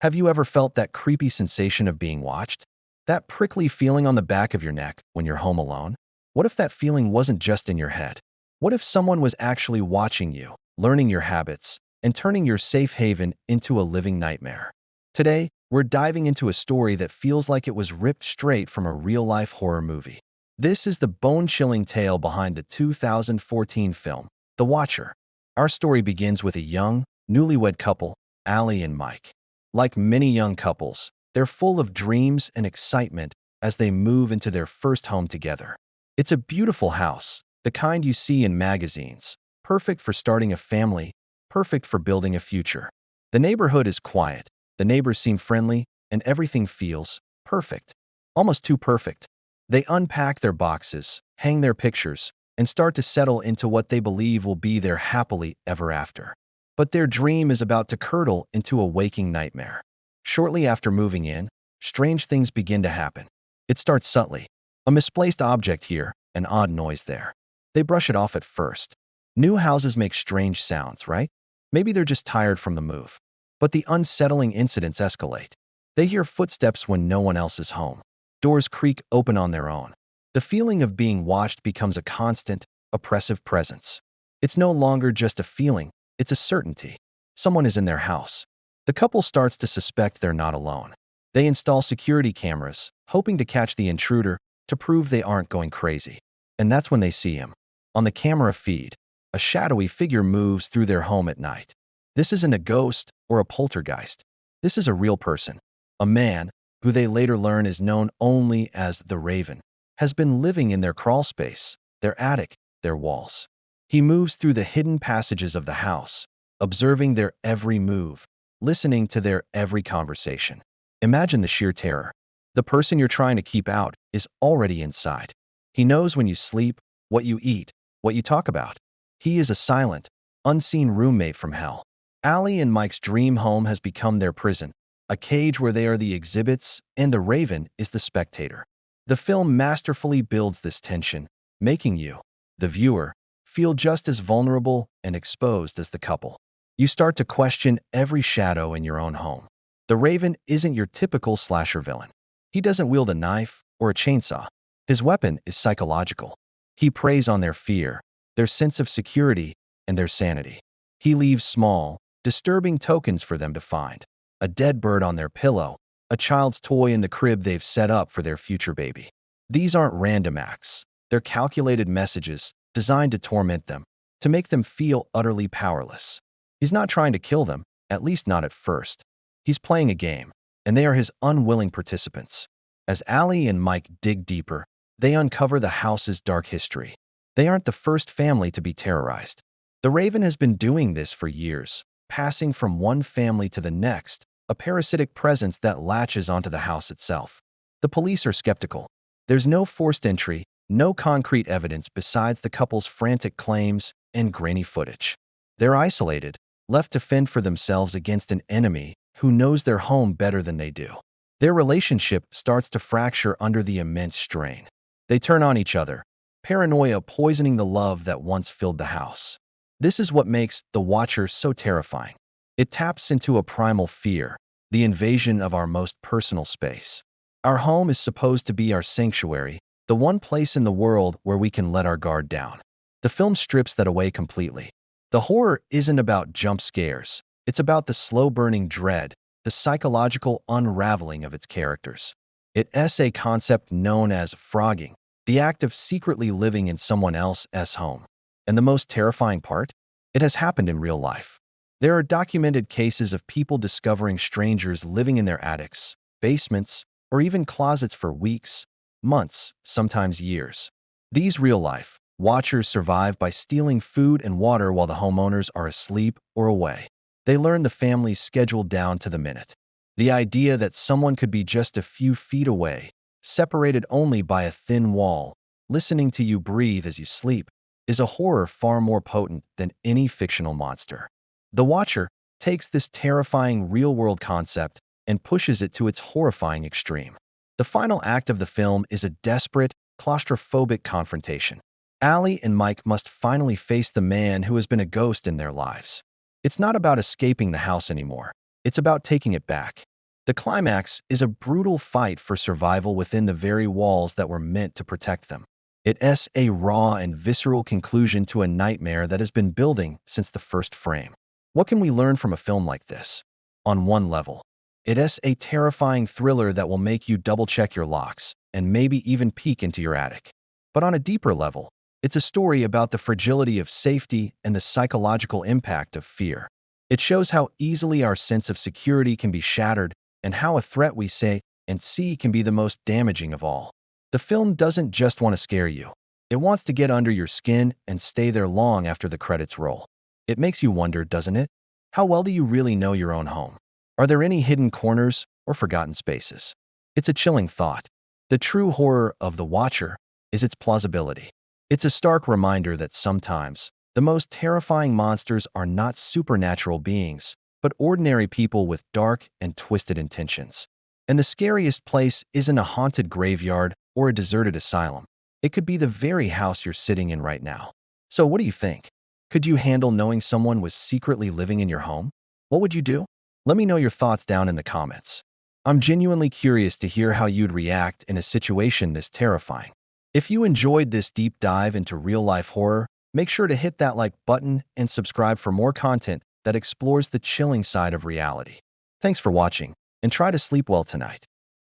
Have you ever felt that creepy sensation of being watched? That prickly feeling on the back of your neck when you're home alone? What if that feeling wasn't just in your head? What if someone was actually watching you, learning your habits, and turning your safe haven into a living nightmare? Today, we're diving into a story that feels like it was ripped straight from a real-life horror movie. This is the bone-chilling tale behind the 2014 film, The Watcher. Our story begins with a young, newlywed couple, Allie and Mike. Like many young couples, they're full of dreams and excitement as they move into their first home together. It's a beautiful house, the kind you see in magazines, perfect for starting a family, perfect for building a future. The neighborhood is quiet, the neighbors seem friendly, and everything feels perfect. Almost too perfect. They unpack their boxes, hang their pictures, and start to settle into what they believe will be their happily ever after. But their dream is about to curdle into a waking nightmare. Shortly after moving in, strange things begin to happen. It starts subtly. A misplaced object here, an odd noise there. They brush it off at first. New houses make strange sounds, right? Maybe they're just tired from the move. But the unsettling incidents escalate. They hear footsteps when no one else is home. Doors creak open on their own. The feeling of being watched becomes a constant, oppressive presence. It's no longer just a feeling. It's a certainty. Someone is in their house. The couple starts to suspect they're not alone. They install security cameras, hoping to catch the intruder to prove they aren't going crazy. And that's when they see him. On the camera feed, a shadowy figure moves through their home at night. This isn't a ghost or a poltergeist. This is a real person. A man, who they later learn is known only as the Raven, has been living in their crawl space, their attic, their walls. He moves through the hidden passages of the house, observing their every move, listening to their every conversation. Imagine the sheer terror. The person you're trying to keep out is already inside. He knows when you sleep, what you eat, what you talk about. He is a silent, unseen roommate from hell. Allie and Mike's dream home has become their prison, a cage where they are the exhibits and the Raven is the spectator. The film masterfully builds this tension, making you, the viewer, feel just as vulnerable and exposed as the couple. You start to question every shadow in your own home. The Raven isn't your typical slasher villain. He doesn't wield a knife or a chainsaw. His weapon is psychological. He preys on their fear, their sense of security, and their sanity. He leaves small, disturbing tokens for them to find. A dead bird on their pillow, a child's toy in the crib they've set up for their future baby. These aren't random acts. They're calculated messages designed to torment them, to make them feel utterly powerless. He's not trying to kill them, at least not at first. He's playing a game, and they are his unwilling participants. As Allie and Mike dig deeper, they uncover the house's dark history. They aren't the first family to be terrorized. The Raven has been doing this for years, passing from one family to the next, a parasitic presence that latches onto the house itself. The police are skeptical. There's no forced entry, no concrete evidence besides the couple's frantic claims and grainy footage. They're isolated, left to fend for themselves against an enemy who knows their home better than they do. Their relationship starts to fracture under the immense strain. They turn on each other, paranoia poisoning the love that once filled the house. This is what makes The Watcher so terrifying. It taps into a primal fear, the invasion of our most personal space. Our home is supposed to be our sanctuary, the one place in the world where we can let our guard down. The film strips that away completely. The horror isn't about jump scares. It's about the slow-burning dread, the psychological unraveling of its characters. It's a concept known as frogging, the act of secretly living in someone else's home. And the most terrifying part? It has happened in real life. There are documented cases of people discovering strangers living in their attics, basements, or even closets for weeks, months, sometimes years. These real-life watchers survive by stealing food and water while the homeowners are asleep or away. They learn the family's schedule down to the minute. The idea that someone could be just a few feet away, separated only by a thin wall, listening to you breathe as you sleep, is a horror far more potent than any fictional monster. The Watcher takes this terrifying real-world concept and pushes it to its horrifying extreme. The final act of the film is a desperate, claustrophobic confrontation. Allie and Mike must finally face the man who has been a ghost in their lives. It's not about escaping the house anymore. It's about taking it back. The climax is a brutal fight for survival within the very walls that were meant to protect them. It's a raw and visceral conclusion to a nightmare that has been building since the first frame. What can we learn from a film like this? On one level, it is a terrifying thriller that will make you double-check your locks and maybe even peek into your attic. But on a deeper level, it's a story about the fragility of safety and the psychological impact of fear. It shows how easily our sense of security can be shattered and how a threat we say and see can be the most damaging of all. The film doesn't just want to scare you. It wants to get under your skin and stay there long after the credits roll. It makes you wonder, doesn't it? How well do you really know your own home? Are there any hidden corners or forgotten spaces? It's a chilling thought. The true horror of The Watcher is its plausibility. It's a stark reminder that sometimes the most terrifying monsters are not supernatural beings, but ordinary people with dark and twisted intentions. And the scariest place isn't a haunted graveyard or a deserted asylum. It could be the very house you're sitting in right now. So what do you think? Could you handle knowing someone was secretly living in your home? What would you do? Let me know your thoughts down in the comments. I'm genuinely curious to hear how you'd react in a situation this terrifying. If you enjoyed this deep dive into real-life horror, make sure to hit that like button and subscribe for more content that explores the chilling side of reality. Thanks for watching, and try to sleep well tonight.